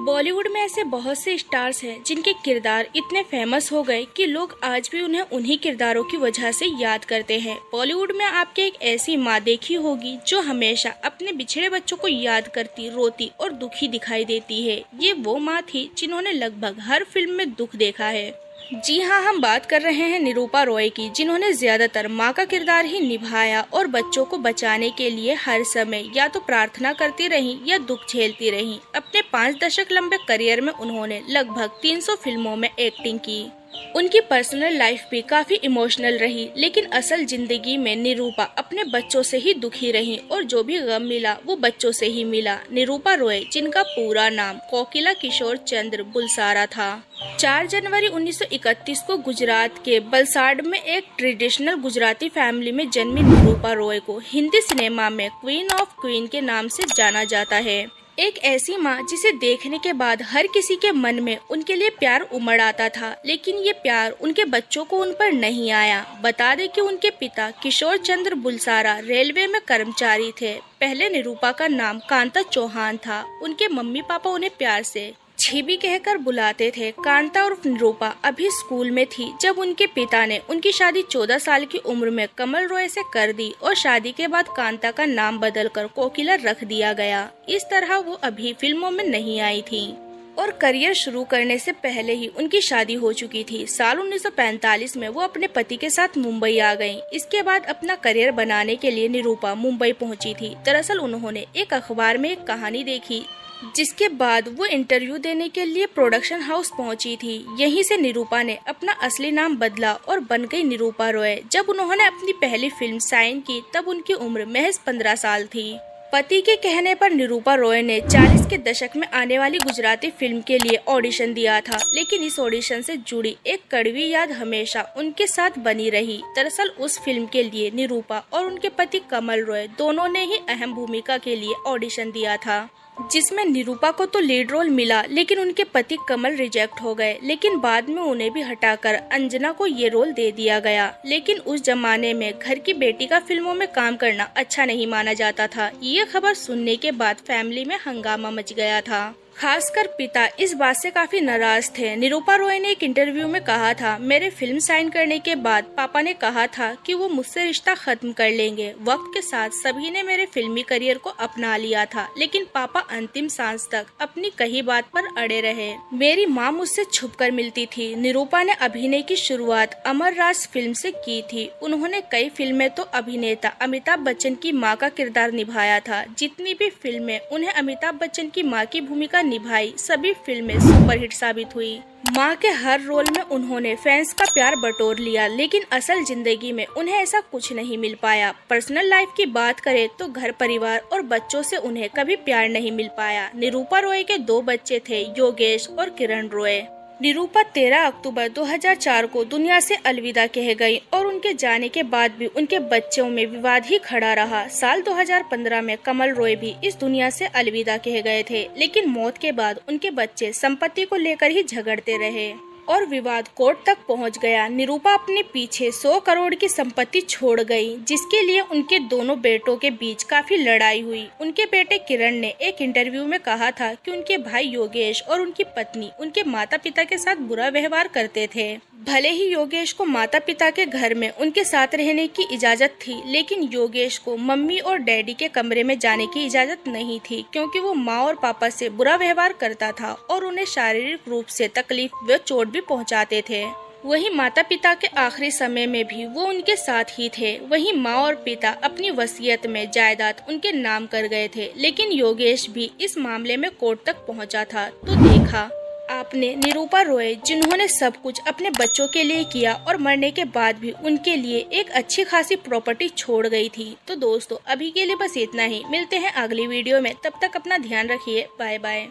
बॉलीवुड में ऐसे बहुत से स्टार्स हैं जिनके किरदार इतने फेमस हो गए कि लोग आज भी उन्हें उन्हीं किरदारों की वजह से याद करते हैं। बॉलीवुड में आपके एक ऐसी माँ देखी होगी जो हमेशा अपने बिछड़े बच्चों को याद करती, रोती और दुखी दिखाई देती है। ये वो माँ थी जिन्होंने लगभग हर फिल्म में दुख देखा है। जी हाँ, हम बात कर रहे हैं निरूपा रॉय की, जिन्होंने ज्यादातर माँ का किरदार ही निभाया और बच्चों को बचाने के लिए हर समय या तो प्रार्थना करती रहीं या दुख झेलती रहीं। अपने 5 दशक लंबे करियर में उन्होंने लगभग 300 फिल्मों में एक्टिंग की। उनकी पर्सनल लाइफ भी काफी इमोशनल रही, लेकिन असल जिंदगी में निरूपा अपने बच्चों से ही दुखी रही और जो भी गम मिला वो बच्चों से ही मिला। निरूपा रॉय, जिनका पूरा नाम कोकिला किशोर चंद्र बुलसारा था, 4 जनवरी 1931 को गुजरात के वलसाड में एक ट्रेडिशनल गुजराती फैमिली में जन्मी निरूपा रॉय को हिंदी सिनेमा में क्वीन ऑफ क्वीन के नाम से जाना जाता है। एक ऐसी माँ जिसे देखने के बाद हर किसी के मन में उनके लिए प्यार उमड़ आता था, लेकिन ये प्यार उनके बच्चों को उन पर नहीं आया। बता दें कि उनके पिता किशोर चंद्र बुलसारा रेलवे में कर्मचारी थे। पहले निरूपा का नाम कांता चौहान था। उनके मम्मी पापा उन्हें प्यार से छिबी कहकर बुलाते थे। कांता और निरूपा अभी स्कूल में थी जब उनके पिता ने उनकी शादी 14 साल की उम्र में कमल रॉय से कर दी और शादी के बाद कांता का नाम बदलकर कोकिला रख दिया गया। इस तरह वो अभी फिल्मों में नहीं आई थी और करियर शुरू करने से पहले ही उनकी शादी हो चुकी थी। साल 1945 में वो अपने पति के साथ मुंबई आ गयीं। इसके बाद अपना करियर बनाने के लिए निरूपा मुंबई पहुंची थी। दरअसल उन्होंने एक अखबार में एक कहानी देखी, जिसके बाद वो इंटरव्यू देने के लिए प्रोडक्शन हाउस पहुंची थी। यहीं से निरूपा ने अपना असली नाम बदला और बन गई निरूपा रॉय। जब उन्होंने अपनी पहली फिल्म साइन की तब उनकी उम्र महज 15 साल थी। पति के कहने पर निरूपा रॉय ने 40 के दशक में आने वाली गुजराती फिल्म के लिए ऑडिशन दिया था, लेकिन इस ऑडिशन से जुड़ी एक कड़वी याद हमेशा उनके साथ बनी रही। दरअसल उस फिल्म के लिए निरूपा और उनके पति कमल रॉय दोनों ने ही अहम भूमिका के लिए ऑडिशन दिया था, जिसमें निरूपा को तो लीड रोल मिला, लेकिन उनके पति कमल रिजेक्ट हो गए। लेकिन बाद में उन्हें भी हटाकर अंजना को ये रोल दे दिया गया। लेकिन उस जमाने में घर की बेटी का फिल्मों में काम करना अच्छा नहीं माना जाता था। ये खबर सुनने के बाद फैमिली में हंगामा मच गया था। खासकर पिता इस बात से काफी नाराज थे। निरूपा रॉय ने एक इंटरव्यू में कहा था, मेरे फिल्म साइन करने के बाद पापा ने कहा था कि वो मुझसे रिश्ता खत्म कर लेंगे। वक्त के साथ सभी ने मेरे फिल्मी करियर को अपना लिया था, लेकिन पापा अंतिम सांस तक अपनी कही बात पर अड़े रहे। मेरी माँ मुझसे छुपकर मिलती थी। निरूपा ने अभिनय की शुरुआत अमर राज फिल्म से की थी। उन्होंने कई फिल्में तो अभिनेता अमिताभ बच्चन की माँ का किरदार निभाया था। जितनी भी फिल्में उन्हें अमिताभ बच्चन की माँ की भूमिका निभाई, सभी फिल्में सुपरहिट साबित हुई। माँ के हर रोल में उन्होंने फैंस का प्यार बटोर लिया, लेकिन असल जिंदगी में उन्हें ऐसा कुछ नहीं मिल पाया। पर्सनल लाइफ की बात करें तो घर परिवार और बच्चों से उन्हें कभी प्यार नहीं मिल पाया। निरूपा रॉय के 2 बच्चे थे, योगेश और किरण रॉय। निरूपा 13 अक्टूबर 2004 को दुनिया से अलविदा कह गई और उनके जाने के बाद भी उनके बच्चों में विवाद ही खड़ा रहा। साल 2015 में कमल रॉय भी इस दुनिया से अलविदा कह गए थे, लेकिन मौत के बाद उनके बच्चे संपत्ति को लेकर ही झगड़ते रहे और विवाद कोर्ट तक पहुंच गया। निरूपा अपने पीछे 100 करोड़ की संपत्ति छोड़ गई, जिसके लिए उनके दोनों बेटों के बीच काफी लड़ाई हुई। उनके बेटे किरण ने एक इंटरव्यू में कहा था कि उनके भाई योगेश और उनकी पत्नी उनके माता पिता के साथ बुरा व्यवहार करते थे। भले ही योगेश को माता पिता के घर में उनके साथ रहने की इजाजत थी, लेकिन योगेश को मम्मी और डैडी के कमरे में जाने की इजाजत नहीं थी, क्योंकि वो माँ और पापा से बुरा व्यवहार करता था और उन्हें शारीरिक रूप से तकलीफ व चोट भी पहुंचाते थे। वहीं माता पिता के आखिरी समय में भी वो उनके साथ ही थे। वहीं माँ और पिता अपनी वसीयत में जायदाद उनके नाम कर गए थे, लेकिन योगेश भी इस मामले में कोर्ट तक पहुंचा था। तो देखा आपने निरूपा रॉय, जिन्होंने सब कुछ अपने बच्चों के लिए किया और मरने के बाद भी उनके लिए एक अच्छी खासी प्रॉपर्टी छोड़ गई थी। तो दोस्तों, अभी के लिए बस इतना ही। मिलते हैं अगली वीडियो में, तब तक अपना ध्यान रखिए। Bye bye.